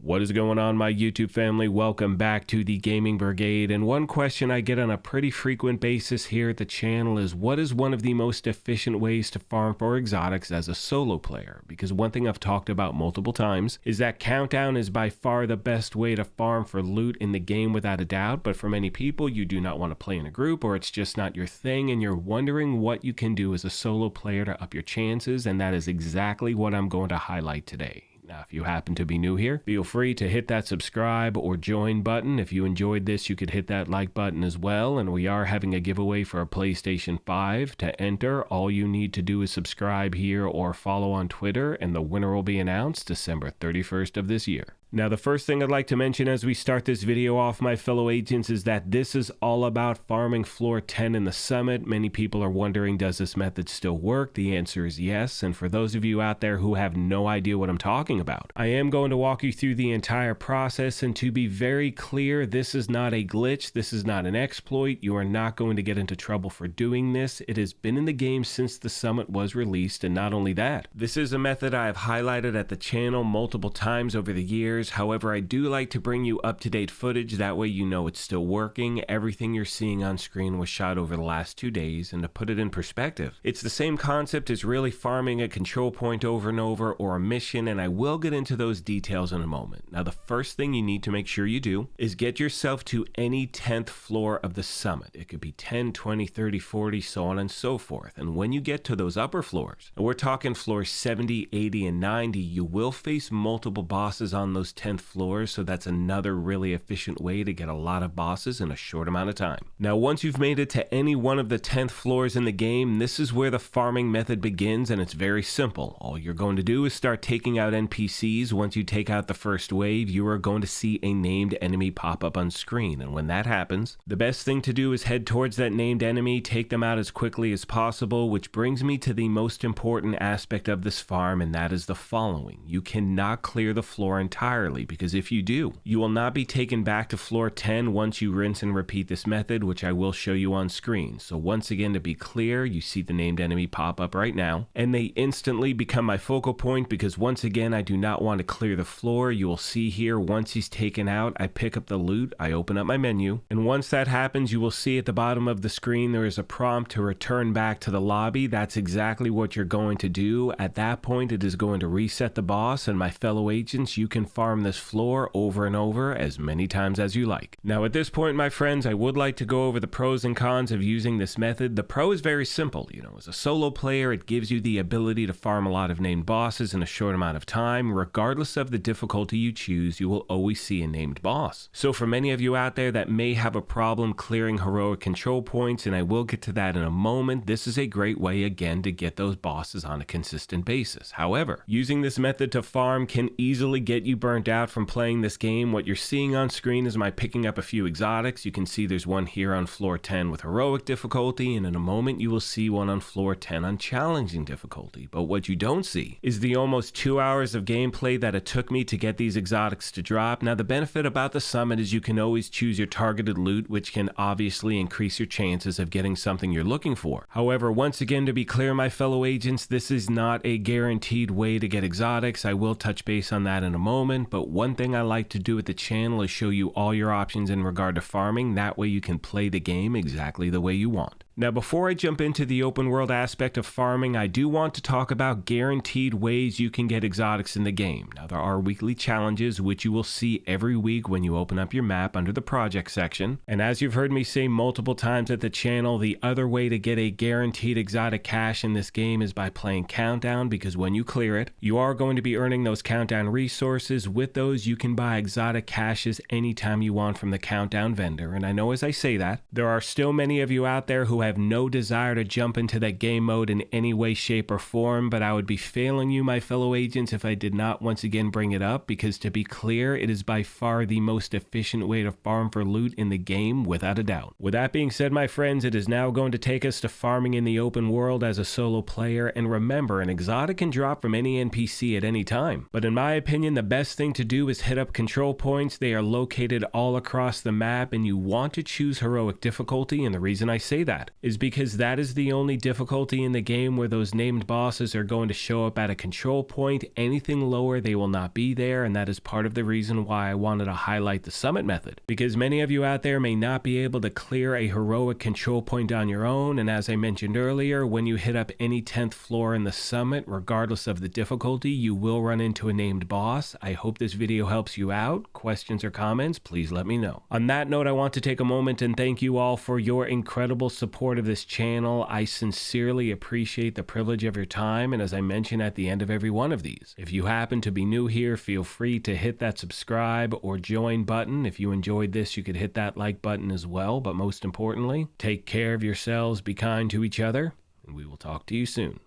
What is going on, my YouTube family? Welcome back to the Gaming Brigade. And one question I get on a pretty frequent basis here at the channel is, what is one of the most efficient ways to farm for exotics as a solo player? Because one thing I've talked about multiple times is that Countdown is by far the best way to farm for loot in the game without a doubt. But for many people, you do not want to play in a group, or it's just not your thing, and you're wondering what you can do as a solo player to up your chances. And that is exactly what I'm going to highlight today. Now, if you happen to be new here, feel free to hit that subscribe or join button. If you enjoyed this, you could hit that like button as well. And we are having a giveaway for a PlayStation 5. To enter, all you need to do is subscribe here or follow on Twitter, and the winner will be announced December 31st of this year. Now, the first thing I'd like to mention as we start this video off, my fellow agents, is that this is all about farming floor 10 in the summit. Many people are wondering, does this method still work? The answer is yes. And for those of you out there who have no idea what I'm talking about, I am going to walk you through the entire process. And to be very clear, this is not a glitch. This is not an exploit. You are not going to get into trouble for doing this. It has been in the game since the summit was released. And not only that, this is a method I have highlighted at the channel multiple times over the years. However, I do like to bring you up-to-date footage. That way you know it's still working. Everything you're seeing on screen was shot over the last 2 days. And to put it in perspective, it's the same concept as really farming a control point over and over, or a mission, and I will get into those details in a moment. Now, the first thing you need to make sure you do is get yourself to any 10th floor of the summit. It could be 10, 20, 30, 40, so on and so forth. And when you get to those upper floors, and we're talking floors 70, 80, and 90, you will face multiple bosses on those 10th floors, so that's another really efficient way to get a lot of bosses in a short amount of time. Now, once you've made it to any one of the 10th floors in the game, this is where the farming method begins, and it's very simple. All you're going to do is start taking out NPCs. Once you take out the first wave, you are going to see a named enemy pop up on screen, and when that happens, the best thing to do is head towards that named enemy, take them out as quickly as possible, which brings me to the most important aspect of this farm, and that is the following. You cannot clear the floor entirely, because if you do, you will not be taken back to floor 10 once you rinse and repeat this method, which I will show you on screen. So once again, to be clear, you see the named enemy pop up right now, and they instantly become my focal point, because once again, I do not want to clear the floor. You will see here, once he's taken out, I pick up the loot, I open up my menu, and once that happens, you will see at the bottom of the screen there is a prompt to return back to the lobby. That's exactly what you're going to do. At that point, it is going to reset the boss, and my fellow agents, you can farm this floor over and over as many times as you like. Now, at this point, my friends, I would like to go over the pros and cons of using this method. The pro is very simple. As a solo player, it gives you the ability to farm a lot of named bosses in a short amount of time. Regardless of the difficulty you choose, you will always see a named boss. So for many of you out there that may have a problem clearing heroic control points, and I will get to that in a moment, this is a great way, again, to get those bosses on a consistent basis. However, using this method to farm can easily get you burnt out from playing this game. What you're seeing on screen is my picking up a few exotics. You can see there's one here on floor 10 with heroic difficulty, and in a moment you will see one on floor 10 on challenging difficulty. But what you don't see is the almost 2 hours of gameplay that it took me to get these exotics to drop. Now, the benefit about the summit is you can always choose your targeted loot, which can obviously increase your chances of getting something you're looking for. However, once again, to be clear, my fellow agents, this is not a guaranteed way to get exotics. I will touch base on that in a moment, but one thing I like to do at the channel is show you all your options in regard to farming. That way you can play the game exactly the way you want. Now, before I jump into the open world aspect of farming, I do want to talk about guaranteed ways you can get exotics in the game. Now, there are weekly challenges, which you will see every week when you open up your map under the project section. And as you've heard me say multiple times at the channel, the other way to get a guaranteed exotic cache in this game is by playing Countdown, because when you clear it, you are going to be earning those Countdown resources. With those, you can buy exotic caches anytime you want from the Countdown vendor. And I know as I say that, there are still many of you out there who have no desire to jump into that game mode in any way, shape, or form, but I would be failing you, my fellow agents, if I did not once again bring it up, because to be clear, it is by far the most efficient way to farm for loot in the game, without a doubt. With that being said, my friends, it is now going to take us to farming in the open world as a solo player, and remember, an exotic can drop from any NPC at any time, but in my opinion, the best thing to do is hit up control points. They are located all across the map, and you want to choose heroic difficulty, and the reason I say that is because that is the only difficulty in the game where those named bosses are going to show up at a control point. Anything lower, they will not be there, and that is part of the reason why I wanted to highlight the summit method, because many of you out there may not be able to clear a heroic control point on your own, and as I mentioned earlier, when you hit up any 10th floor in the summit, regardless of the difficulty, you will run into a named boss. I hope this video helps you out. Questions or comments, please let me know. On that note, I want to take a moment and thank you all for your incredible support of this channel. I sincerely appreciate the privilege of your time, and as I mention at the end of every one of these, if you happen to be new here, feel free to hit that subscribe or join button. If you enjoyed this, you could hit that like button as well, but most importantly, take care of yourselves, be kind to each other, and we will talk to you soon.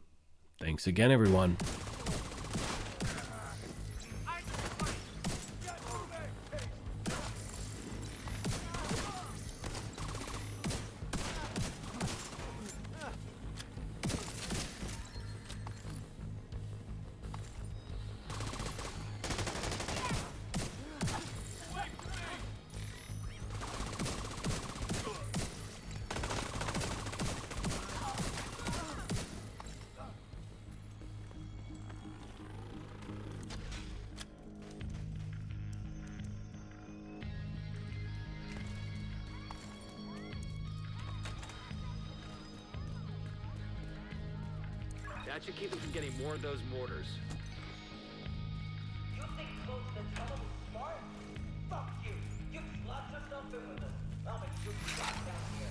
Thanks again, everyone. That should keep them from getting more of those mortars. You think close to trouble is smart? Fuck you! You slot yourself in with us. I'll make you drop down here.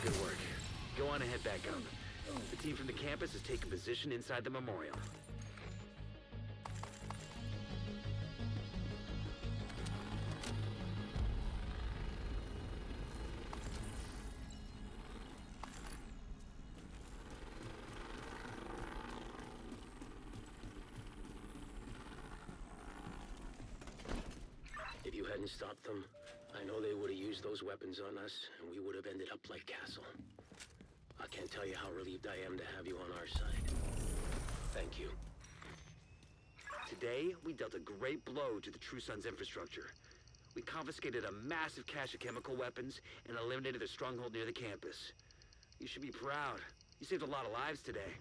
Good work. Go on and head back up. The team from the campus has taken position inside the memorial. If you hadn't stopped them, I know they would have used those weapons on us, and we would have ended up like Castle. I can't tell you how relieved I am to have you on our side. Thank you. Today, we dealt a great blow to the True Sons infrastructure. We confiscated a massive cache of chemical weapons and eliminated a stronghold near the campus. You should be proud. You saved a lot of lives today.